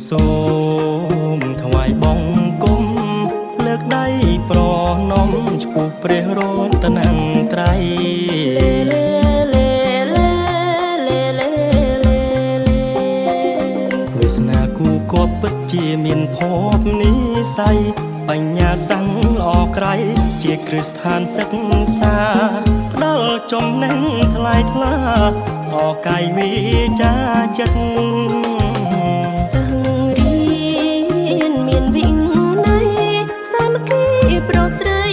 សូមថ្វាយបង្គំលើកដៃប្រណំឈ្មោះព្រះរតនត្រ័យវាសនាគូគប់ពិតជាមានភពនិស័យបញ្ញាសង្ឃល្អក្រៃជាគ្រឹះស្ថានសិក្សាផ្ដល់ចំណេញថ្លៃថ្លាអកាយវិចាចិត្តសង្រៀនមានវិន័យសាមគ្គីប្រុសស្រី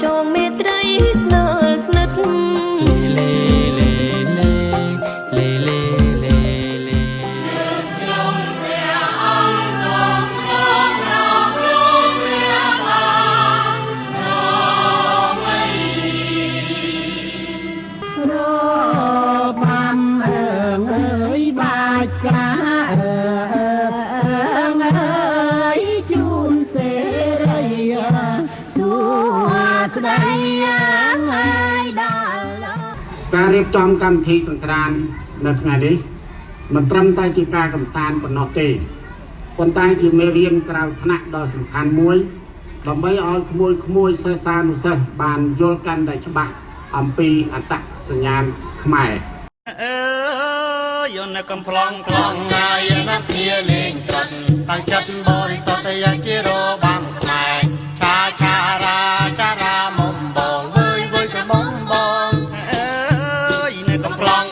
ចងមេត្រីស្នល់ស្និទ្ធលេលេលេលេលេលេលេខ្ញុំព្រះអង្គทรงទ្រង់រំលងព្រះបាទរមីរបំអើយបាច់កាជូនសេរីសួស្ដីហើយដល់ការរៀបចំកម្មវិធីសង្ក្រាន្តនៅថ្ងៃនេះមិនត្រឹមតែជាការកម្សាន្តប៉ុណ្ណោះទេប៉ុន្តែជាមេរៀនក្រៅថ្នាក់ដ៏សំខាន់មួយដើម្បីឲ្យក្មួយសិស្សានុសិស្សបានយល់កាន់តែច្បាស់អំពីអត្តសញ្ញាណខ្មែរយកនៅកំ plong ហើយណាស់គ្នាលេងត្រត់តាំងចិត្តបរិសុទ្ធយ៉ាងជារបាំខ្មែរឆារាមុំបងវើយក៏មុំបងនៅកំ plong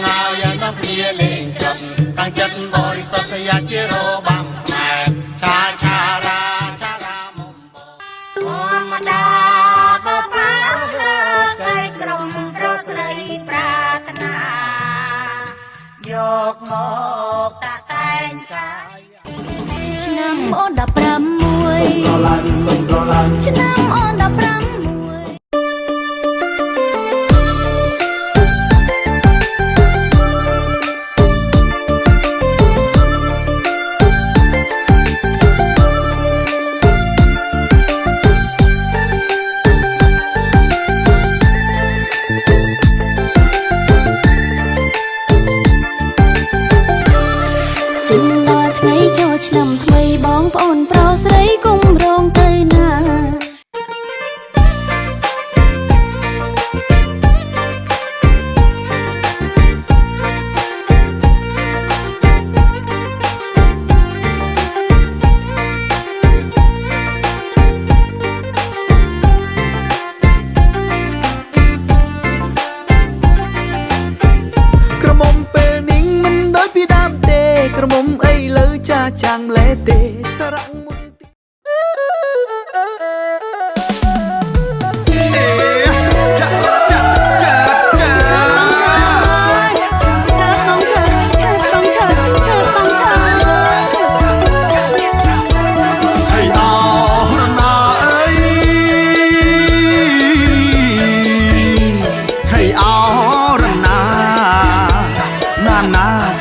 ហើយណាស់គ្នាលេងត្រត់តាំងចិត្តបរិសុទ្ធយ៉ាងជារបាំខ្មែរឆារាមុំបងធម្មតាបើប្រាលើកឯក្រុមប្រុសស្រីប្រាថ្នាយកមកតាតែងកាយឆ្នាំអូន16ឆ្នាំអូន16ឆ្នាំថ្មីបងប្អូនប្រុសស្រីគុំរងទៅណាក្រមុំពេលនេះមិនដូចពីដើមទេក្រមុំអីលើចាំងលេទេសារៈមុន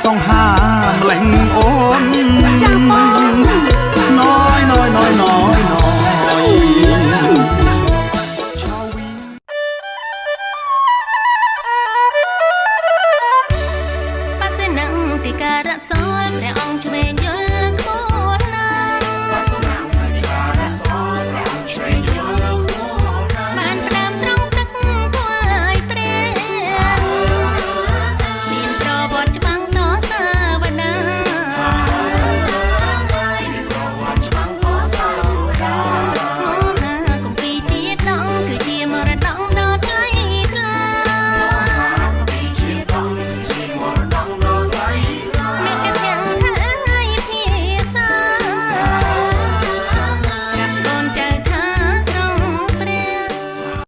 សងហាមលេងអូនចាំបងน้อยឆាវីប៉ាសេនឹងទីការៈស